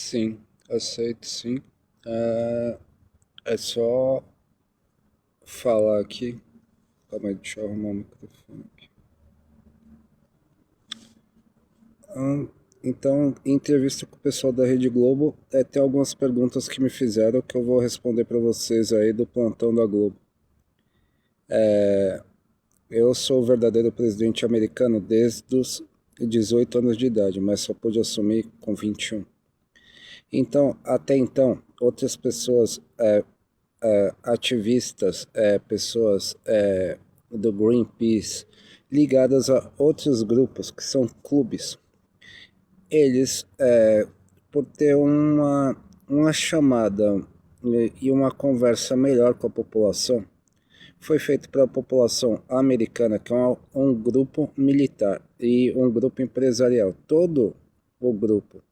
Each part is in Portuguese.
Sim, aceito sim. É, é só falar aqui. Calma aí, deixa eu arrumar o microfone aqui. Então, em entrevista com o pessoal da Rede Globo, tem algumas perguntas que me fizeram que eu vou responder para vocês aí do plantão da Globo. Eu sou o verdadeiro presidente americano desde os 18 anos de idade, mas só pude assumir com 21. Então, até então, outras pessoas ativistas, pessoas do Greenpeace, ligadas a outros grupos que são clubes. Eles, por ter uma chamada e uma conversa melhor com a população, foi feito para a população americana, que é um grupo militar e um grupo empresarial. Todo o grupo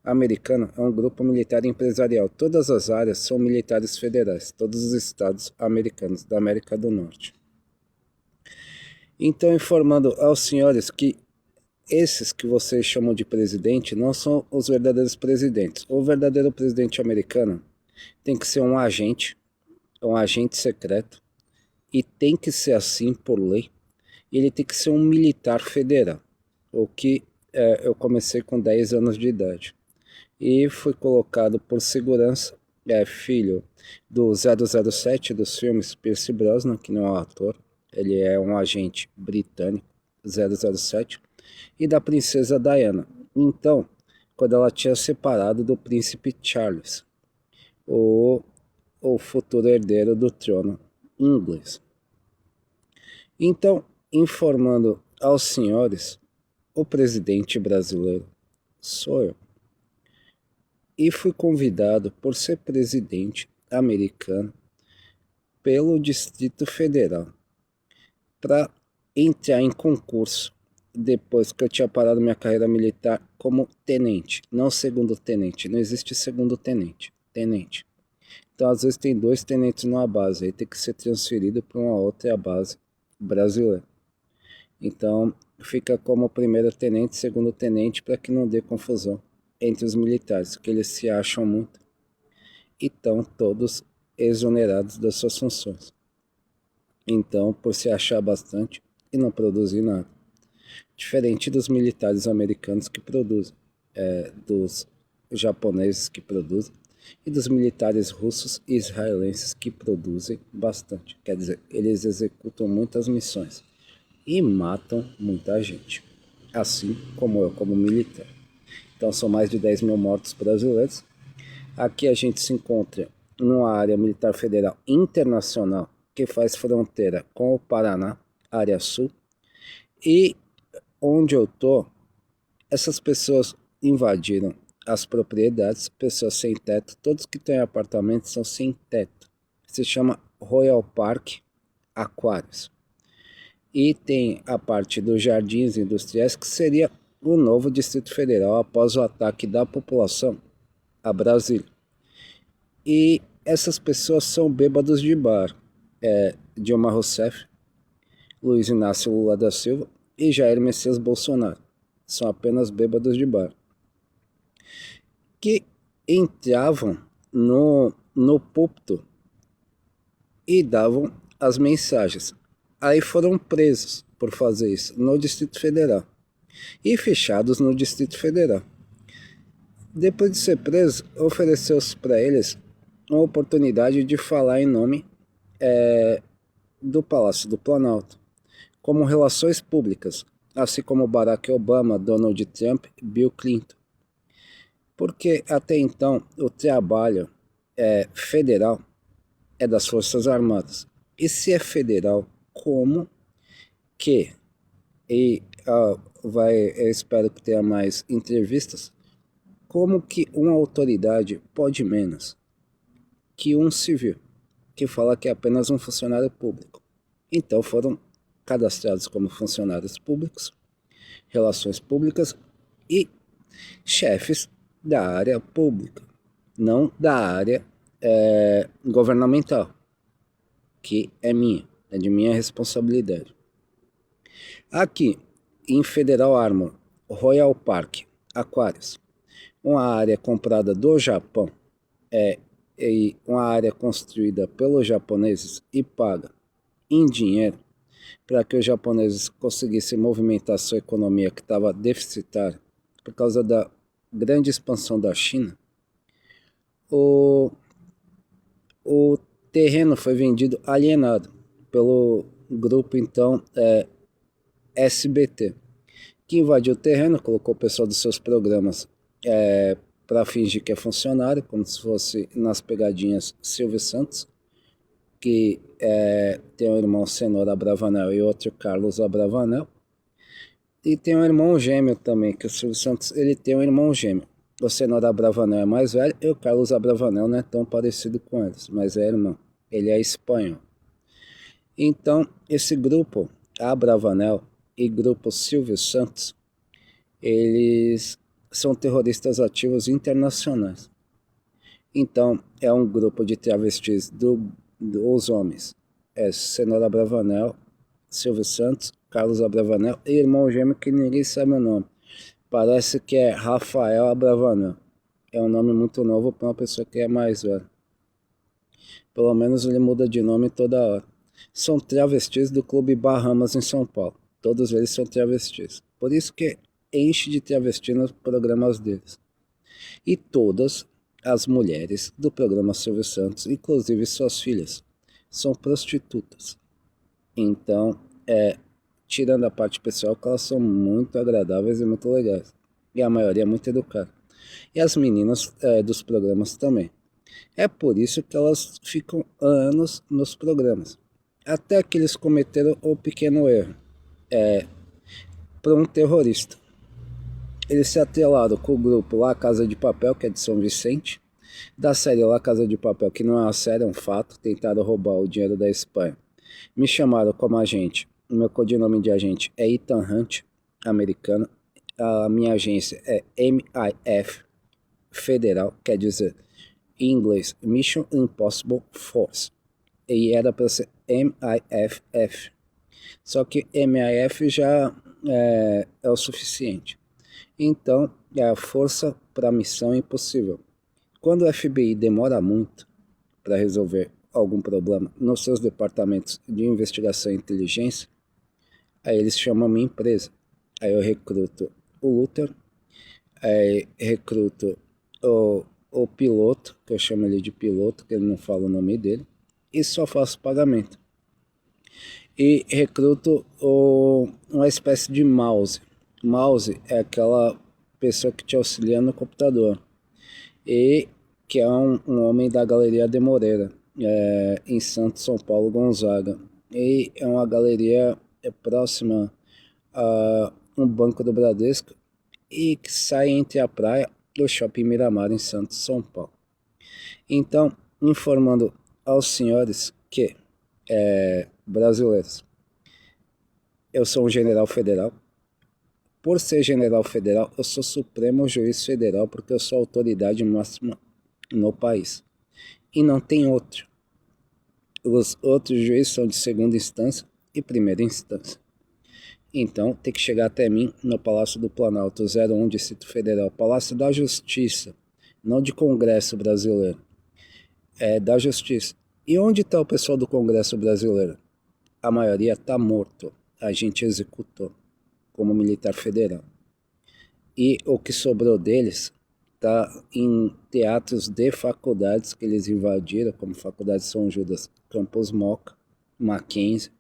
americano é um grupo militar e empresarial. Todas as áreas são militares federais, todos os estados americanos da América do Norte. Então, informando aos senhores que esses que vocês chamam de presidente não são os verdadeiros presidentes. O verdadeiro presidente americano tem que ser um agente secreto, e tem que ser assim por lei. Ele tem que ser um militar federal, o que eu comecei com 10 anos de idade. E fui colocado por segurança, filho do 007 dos filmes Pierce Brosnan, que não é um ator, ele é um agente britânico, 007, e da princesa Diana. Então, quando ela tinha separado do príncipe Charles, o, o futuro herdeiro do trono inglês. Então, informando aos senhores, o presidente brasileiro sou eu. E fui convidado por ser presidente americano pelo Distrito Federal para entrar em concurso depois que eu tinha parado minha carreira militar como tenente, não segundo tenente, não existe segundo tenente, tenente. Então às vezes tem 2 tenentes numa base, aí tem que ser transferido para uma outra base brasileira. Então fica como primeiro tenente, segundo tenente, para que não dê confusão entre os militares, que eles se acham muito e estão todos exonerados das suas funções. Então, por se achar bastante e não produzir nada. Diferente dos militares americanos que produzem, dos japoneses que produzem e dos militares russos e israelenses que produzem bastante. Quer dizer, eles executam muitas missões e matam muita gente, assim como eu, como militar. Então são mais de 10 mil mortos brasileiros. Aqui a gente se encontra numa área militar federal internacional que faz fronteira com o Paraná, área sul, e onde eu tô, essas pessoas invadiram as propriedades, pessoas sem teto, todos que têm apartamentos são sem teto. Se chama Royal Park Aquários. E tem a parte dos jardins industriais, que seria o novo Distrito Federal após o ataque da população a Brasília. E essas pessoas são bêbados de bar. Dilma Rousseff, Luiz Inácio Lula da Silva e Jair Messias Bolsonaro. São apenas bêbados de bar. Que entravam no púlpito e davam as mensagens. Aí foram presos por fazer isso no Distrito Federal e fechados no Distrito Federal. Depois de ser preso, ofereceu-se para eles uma oportunidade de falar em nome do Palácio do Planalto, como relações públicas, assim como Barack Obama, Donald Trump e Bill Clinton. Porque até então o trabalho federal é das Forças Armadas. E se é federal, como que, eu espero que tenha mais entrevistas, como que uma autoridade pode menos que um civil, que fala que é apenas um funcionário público? Então foram cadastrados como funcionários públicos, relações públicas e chefes da área pública, não da área governamental, que é minha, é de minha responsabilidade. Aqui, em Federal Armor, Royal Park Aquários, uma área comprada do Japão, e uma área construída pelos japoneses e paga em dinheiro para que os japoneses conseguissem movimentar sua economia que estava deficitária por causa da grande expansão da China, o, o terreno foi vendido alienado pelo grupo, então, SBT, que invadiu o terreno, colocou o pessoal dos seus programas para fingir que é funcionário, como se fosse nas pegadinhas Silvio Santos, que tem um irmão Cenoura Abravanel e outro Carlos Abravanel. E tem um irmão gêmeo também, que o Silvio Santos ele tem um irmão gêmeo. O Cenoura Abravanel é mais velho e o Carlos Abravanel não é tão parecido com eles, mas é irmão. Ele é espanhol. Então, esse grupo Abravanel e grupo Silvio Santos, eles são terroristas ativos internacionais. Então, é um grupo de travestis dos homens. É Cenoura Abravanel, Silvio Santos, Carlos Abravanel e irmão gêmeo que ninguém sabe o nome. Parece que é Rafael Abravanel. É um nome muito novo para uma pessoa que é mais velha. Pelo menos ele muda de nome toda hora. São travestis do Clube Bahamas em São Paulo. Todos eles são travestis. Por isso que enche de travesti nos programas deles. E todas as mulheres do programa Silvio Santos, inclusive suas filhas, são prostitutas. Então, tirando a parte pessoal, que elas são muito agradáveis e muito legais. E a maioria é muito educada. E as meninas dos programas também. É por isso que elas ficam anos nos programas. Até que eles cometeram o pequeno erro. Para um terrorista. Eles se atrelaram com o grupo La Casa de Papel, que é de São Vicente, da série La Casa de Papel, que não é uma série, é um fato, tentaram roubar o dinheiro da Espanha. Me chamaram como agente, o meu codinome de agente é Ethan Hunt, americano, a minha agência é MIF, federal, quer dizer, em inglês, Mission Impossible Force, e era para ser MIFF, só que MIF já é o suficiente. Então, é a força para a missão impossível. Quando o FBI demora muito para resolver algum problema nos seus departamentos de investigação e inteligência, aí eles chamam a minha empresa. Aí eu recruto o Luther, aí recruto o piloto, que eu chamo ele de piloto, que ele não fala o nome dele, e só faço pagamento. E recruto uma espécie de mouse. Mouse é aquela pessoa que te auxilia no computador. E que é um homem da Galeria de Moreira, em Santos, São Paulo, Gonzaga. E é uma galeria próxima a um banco do Bradesco e que sai entre a praia e o Shopping Miramar, em Santos, São Paulo. Então, informando aos senhores que, brasileiros, eu sou um general federal. Por ser general federal, eu sou supremo juiz federal porque eu sou a autoridade máxima no país. E não tem outro. Os outros juízes são de segunda instância e primeira instância. Então, tem que chegar até mim no Palácio do Planalto, 01, Distrito Federal, Palácio da Justiça, não de Congresso Brasileiro, é da Justiça. E onde está o pessoal do Congresso Brasileiro? A maioria está morto, a gente executou como militar federal. E o que sobrou deles está em teatros de faculdades que eles invadiram, como Faculdade São Judas, Campus Moca, Mackenzie,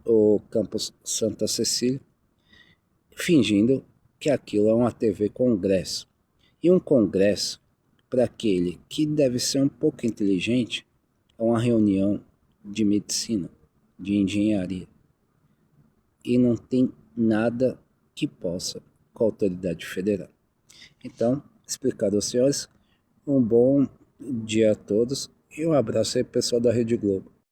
o Campus Santa Cecília, fingindo que aquilo é uma TV Congresso. E um congresso, para aquele que deve ser um pouco inteligente, é uma reunião de medicina, de engenharia. E não tem nada que possa com a autoridade federal. Então, explicado aos senhores, um bom dia a todos e um abraço aí, pessoal da Rede Globo.